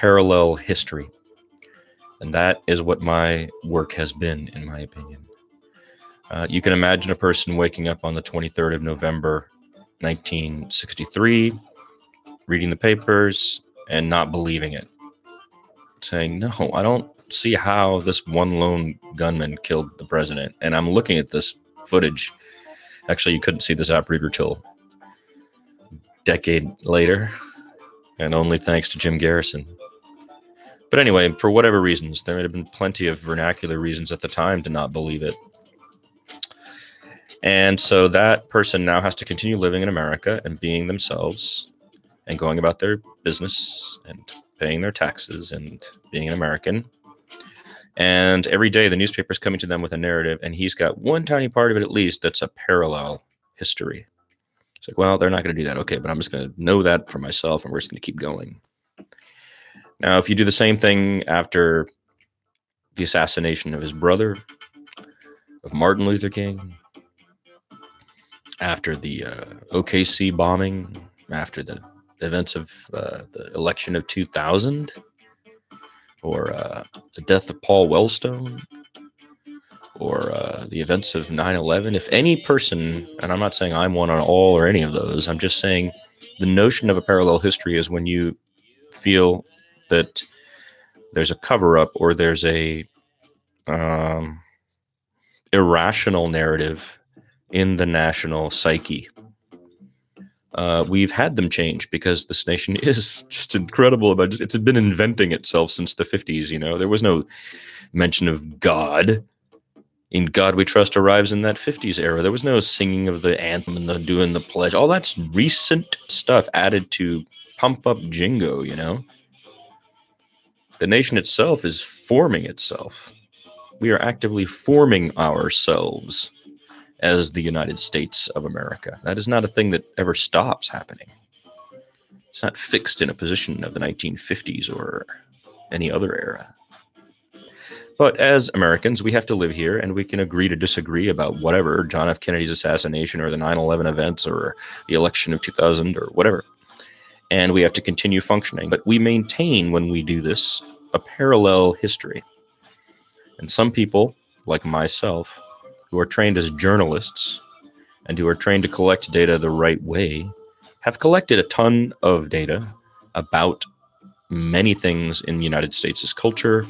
parallel history. And that is what my work has been, in my opinion. You can imagine a person waking up on the 23rd of November, 1963, reading the papers and not believing it. Saying, no, I don't see how this one lone gunman killed the president. And I'm looking at this footage. Actually, you couldn't see this outrigger till a decade later, and only thanks to Jim Garrison. But anyway, for whatever reasons, there had been plenty of vernacular reasons at the time to not believe it. And so that person now has to continue living in America and being themselves and going about their business and paying their taxes and being an American. And every day the newspaper's coming to them with a narrative, and he's got one tiny part of it at least that's a parallel history. It's like, well, they're not going to do that. Okay, but I'm just going to know that for myself, and we're just going to keep going. Now, if you do the same thing after the assassination of his brother, of Martin Luther King, after the OKC bombing, after the events of the election of 2000, or the death of Paul Wellstone, or the events of 9/11, if any person, and I'm not saying I'm one on all or any of those, I'm just saying the notion of a parallel history is when you feel that there's a cover-up or there's a irrational narrative in the national psyche. We've had them change because this nation is just incredible. It's been inventing itself since the 50s. You know, there was no mention of God. In God We Trust arrives in that 50s era. There was no singing of the anthem and doing the pledge. All that's recent stuff added to pump up jingo, you know. The nation itself is forming itself. We are actively forming ourselves as the United States of America. That is not a thing that ever stops happening. It's not fixed in a position of the 1950s or any other era. But as Americans, we have to live here, and we can agree to disagree about whatever, John F. Kennedy's assassination or the 9/11 events or the election of 2000 or whatever. And we have to continue functioning. But we maintain, when we do this, a parallel history. And some people, like myself, who are trained as journalists and who are trained to collect data the right way, have collected a ton of data about many things in the United States' culture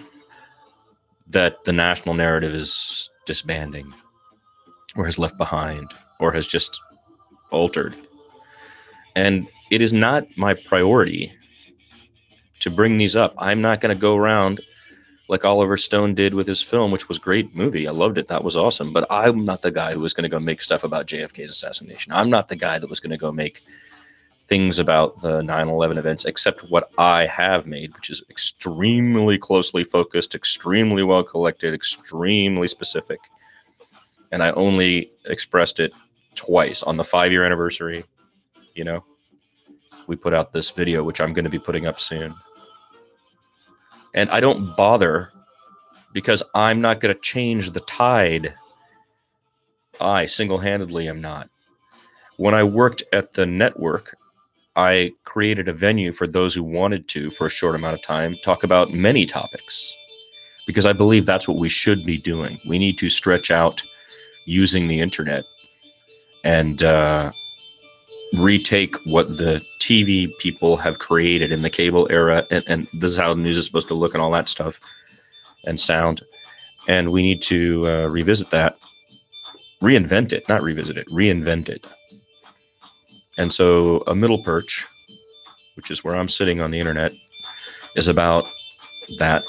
that the national narrative is disbanding or has left behind or has just altered. And it is not my priority to bring these up. I'm not going to go around like Oliver Stone did with his film, which was a great movie. I loved it. That was awesome. But I'm not the guy who was going to go make stuff about JFK's assassination. I'm not the guy that was going to go make things about the 9/11 events, except what I have made, which is extremely closely focused, extremely well collected, extremely specific. And I only expressed it twice on the 5-year anniversary. You know, we put out this video, which I'm going to be putting up soon. And I don't bother because I'm not going to change the tide. I single-handedly am not. When I worked at the network, I created a venue for those who wanted to, for a short amount of time, talk about many topics. Because I believe that's what we should be doing. We need to stretch out using the internet and retake what the TV people have created in the cable era, and this is how the news is supposed to look and all that stuff and sound. And we need to revisit that, reinvent it, not revisit it, reinvent it. And so a middle perch, which is where I'm sitting on the internet, is about that